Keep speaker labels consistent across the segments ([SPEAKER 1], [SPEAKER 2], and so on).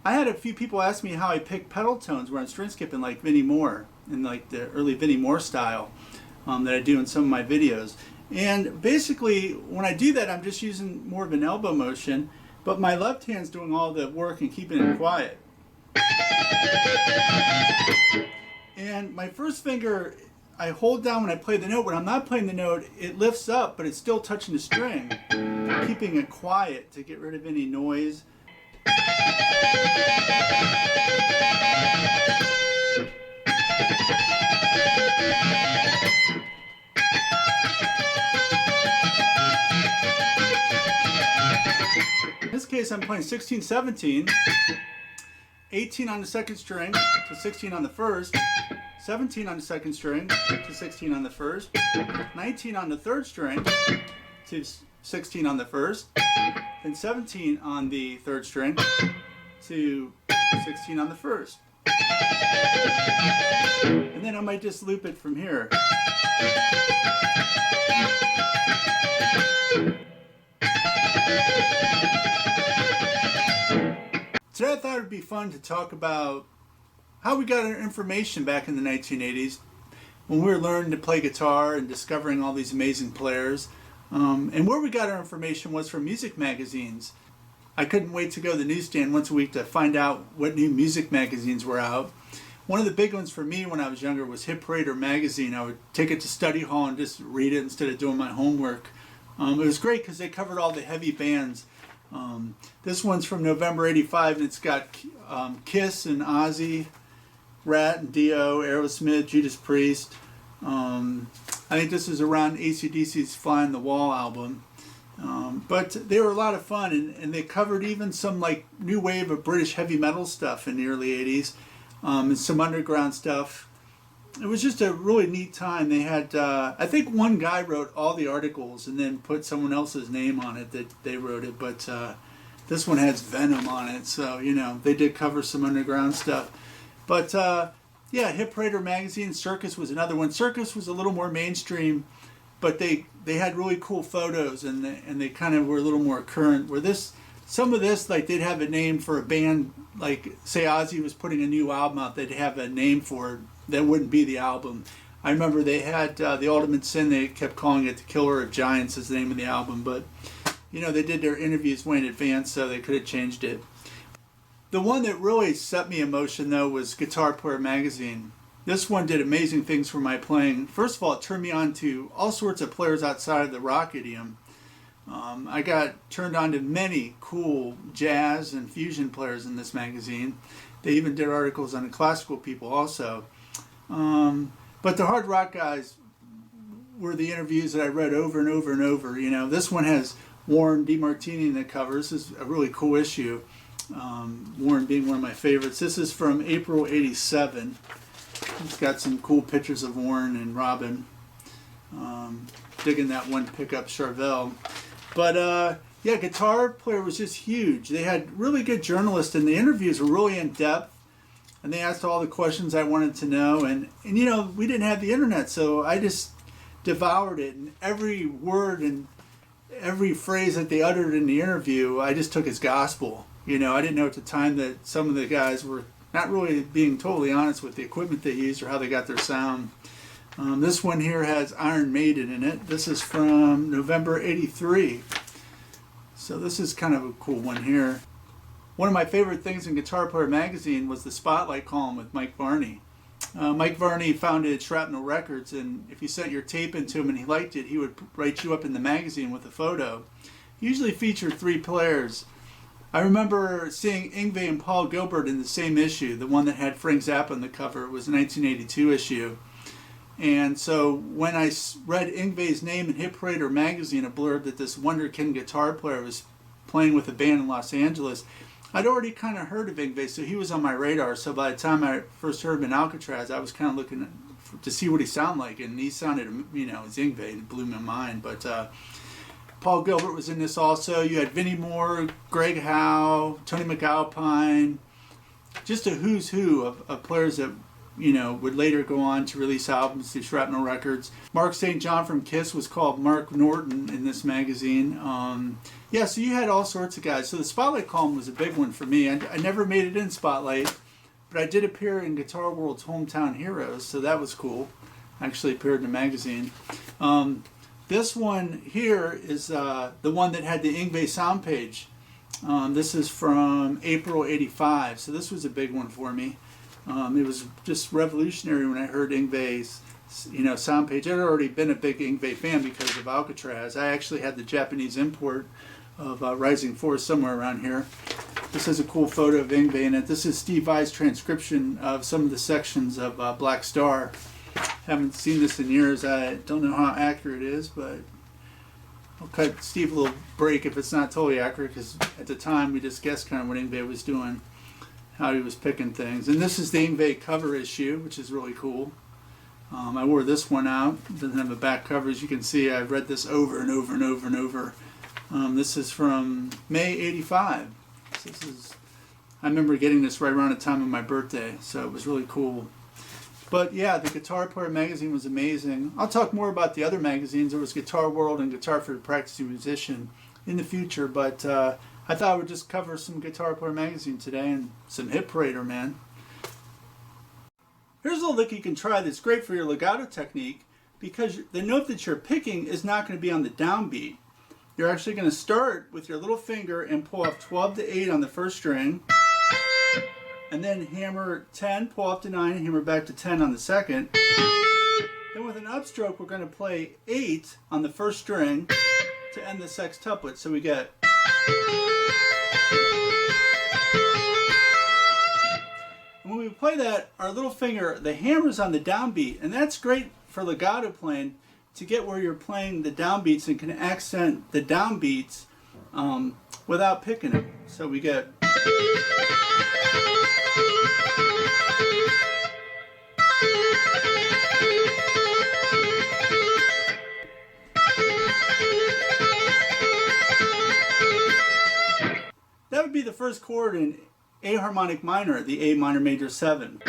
[SPEAKER 1] I had a few people ask me how I pick pedal tones where I'm string skipping, like Vinnie Moore, in like the early Vinnie Moore style that I do in some of my videos. And basically, when I do that, I'm just using more of an elbow motion, but my left hand's doing all the work and keeping it quiet. And my first finger, I hold down when I play the note. When I'm not playing the note, it lifts up, but it's still touching the string, keeping it quiet to get rid of any noise. In this case, I'm playing 16, 17, 18 on the second string to 16 on the first, 17 on the second string to 16 on the first, 19 on the third string to 16 on the first, then 17 on the third string to 16 on the first. And then I might just loop it from here. Today I thought it would be fun to talk about how we got our information back in the 1980s when we were learning to play guitar and discovering all these amazing players. And where we got our information was from music magazines. I couldn't wait to go to the newsstand once a week to find out what new music magazines were out. One of the big ones for me when I was younger was Hit Parader magazine. I would take it to study hall and just read it instead of doing my homework. It was great because they covered all the heavy bands. This one's from November '85 and it's got Kiss and Ozzy, Rat and Dio, Aerosmith, Judas Priest. I think this is around AC/DC's Fly on the Wall album. But they were a lot of fun, and they covered even some like new wave of British heavy metal stuff in the early 80s, and some underground stuff. It was just a really neat time. They had, I think one guy wrote all the articles and then put someone else's name on it that they wrote it, but this one has Venom on it, so, you know, they did cover some underground stuff. But, yeah, Hit Parader magazine, Circus was another one. Circus was a little more mainstream, but they had really cool photos, and they kind of were a little more current. Where some of this, like they'd have a name for a band, like say Ozzy was putting a new album out, they'd have a name for it that wouldn't be the album. I remember they had The Ultimate Sin, they kept calling it The Killer of Giants as the name of the album, but you know, they did their interviews way in advance, so they could have changed it. The one that really set me in motion though was Guitar Player magazine. This one did amazing things for my playing. First of all, it turned me on to all sorts of players outside of the rock idiom. I got turned on to many cool jazz and fusion players in this magazine. They even did articles on the classical people also. But the hard rock guys were the interviews that I read over and over and over. You know, this one has Warren DeMartini in the cover. This is a really cool issue. Warren being one of my favorites. This is from April '87. It's got some cool pictures of Warren and Robin. Digging that one pickup Charvel. But yeah, Guitar Player was just huge. They had really good journalists and the interviews were really in depth. and they asked all the questions I wanted to know. And you know, we didn't have the internet, so I just devoured it, and every word and every phrase that they uttered in the interview, I just took as gospel. You know, I didn't know at the time that some of the guys were not really being totally honest with the equipment they used or how they got their sound. This one here has Iron Maiden in it. This is from November '83. So this is kind of a cool one here. One of my favorite things in Guitar Player magazine was the Spotlight column with Mike Varney. Mike Varney founded Shrapnel Records, and if you sent your tape into him and he liked it, he would write you up in the magazine with a photo. He usually featured 3 players. I remember seeing Yngwie and Paul Gilbert in the same issue, the one that had Frank Zappa on the cover. It was a 1982 issue. And so when I read Yngwie's name in Hit Parader magazine, a blurb that this wonderkind guitar player was playing with a band in Los Angeles, I'd already kind of heard of Yngwie, so he was on my radar. So by the time I first heard him in Alcatraz, I was kind of looking to see what he sounded like, and he sounded, you know, as Yngwie. It blew my mind. But Paul Gilbert was in this also. You had Vinnie Moore, Greg Howe, Tony McAlpine, just a who's who of players that, you know, would later go on to release albums through Shrapnel Records. Mark St. John from Kiss was called Mark Norton in this magazine. Yeah, so you had all sorts of guys. So the Spotlight column was a big one for me. I never made it in Spotlight, but I did appear in Guitar World's Hometown Heroes, so that was cool. I actually appeared in the magazine. This one here is the one that had the Yngwie sound page. This is from April '85, so this was a big one for me. It was just revolutionary when I heard Yngwie's, you know, sound page. I'd already been a big Yngwie fan because of Alcatraz. I actually had the Japanese import of Rising Force somewhere around here. This is a cool photo of Yngwie in it. This is Steve Vai's transcription of some of the sections of Black Star. Haven't seen this in years. I don't know how accurate it is, but I'll cut Steve a little break if it's not totally accurate, because at the time we just guessed kind of what Yngwie was doing, how he was picking things. And this is the Yngwie cover issue, which is really cool. I wore this one out. It doesn't have a back cover. As you can see, I've read this over and over and over and over. This is from May '85. So I remember getting this right around the time of my birthday, so it was really cool. But yeah, the Guitar Player magazine was amazing. I'll talk more about the other magazines. There was Guitar World and Guitar for the Practicing Musician in the future, but I thought I would just cover some Guitar Player magazine today and some Hit Parader, man. Here's a lick you can try that's great for your legato technique, because the note that you're picking is not going to be on the downbeat. You're actually going to start with your little finger and pull off 12 to 8 on the first string, and then hammer 10, pull up to 9, hammer back to 10 on the second. Then with an upstroke, we're going to play 8 on the first string to end the sextuplet. So we get... And when we play that, our little finger, the hammer's on the downbeat, and that's great for legato playing, to get where you're playing the downbeats and can accent the downbeats without picking them. So we get... That would be the first chord in A harmonic minor, the A minor major 7.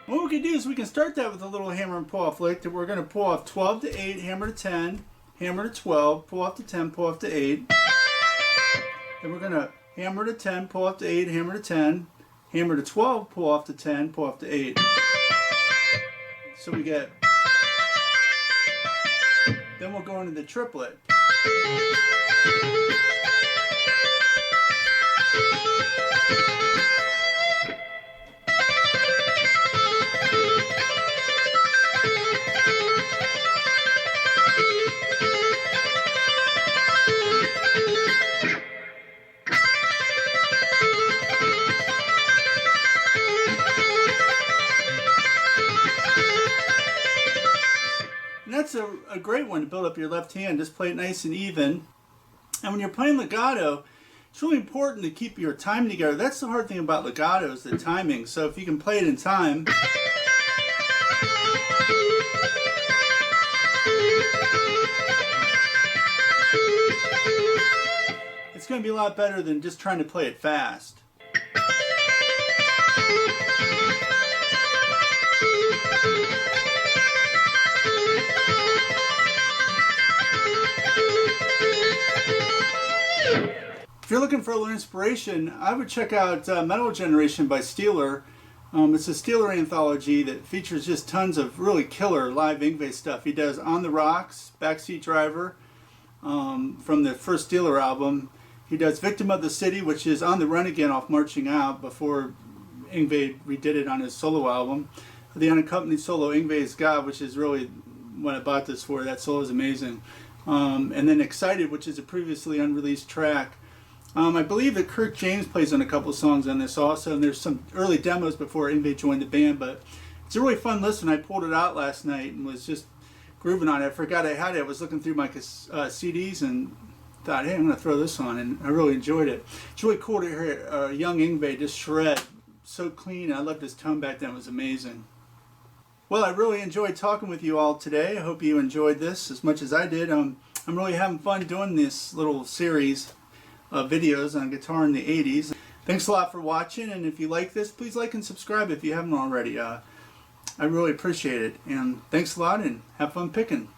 [SPEAKER 1] What we can do is we can start that with a little hammer and pull off lick, that we're going to pull off 12 to 8, hammer to 10, hammer to 12, pull off to 10, pull off to 8. Then we're going to hammer to 10, pull off to 8, hammer to 10, hammer to 12, pull off to 10, pull off to 8. So we get... Then we'll go into the triplet. And that's a great one to build up your left hand. Just play it nice and even. And when you're playing legato, it's really important to keep your timing together. That's the hard thing about legato, is the timing. So if you can play it in time, going to be a lot better than just trying to play it fast. If you're looking for a little inspiration, I would check out Metal Generation by Steeler. It's a Steeler anthology that features just tons of really killer live Yngwie stuff. He does On the Rocks, Backseat Driver, from the first Steeler album. He does Victim of the City, which is On the Run Again off Marching Out before Yngwie redid it on his solo album. The unaccompanied solo Yngwie is God, which is really what I bought this for. That solo is amazing. And then Excited, which is a previously unreleased track. I believe that Kirk James plays on a couple songs on this also, and there's some early demos before Yngwie joined the band, but it's a really fun listen. I pulled it out last night and was just grooving on it. I forgot I had it. I was looking through my CDs and thought, hey, I'm going to throw this on, and I really enjoyed it. It's really cool to hear young Yngwie just shred so clean. I loved his tone back then. It was amazing. Well, I really enjoyed talking with you all today. I hope you enjoyed this as much as I did. I'm really having fun doing this little series videos on guitar in the 80s. Thanks a lot for watching, and if you like this, please like and subscribe if you haven't already. I really appreciate it, and thanks a lot, and have fun picking.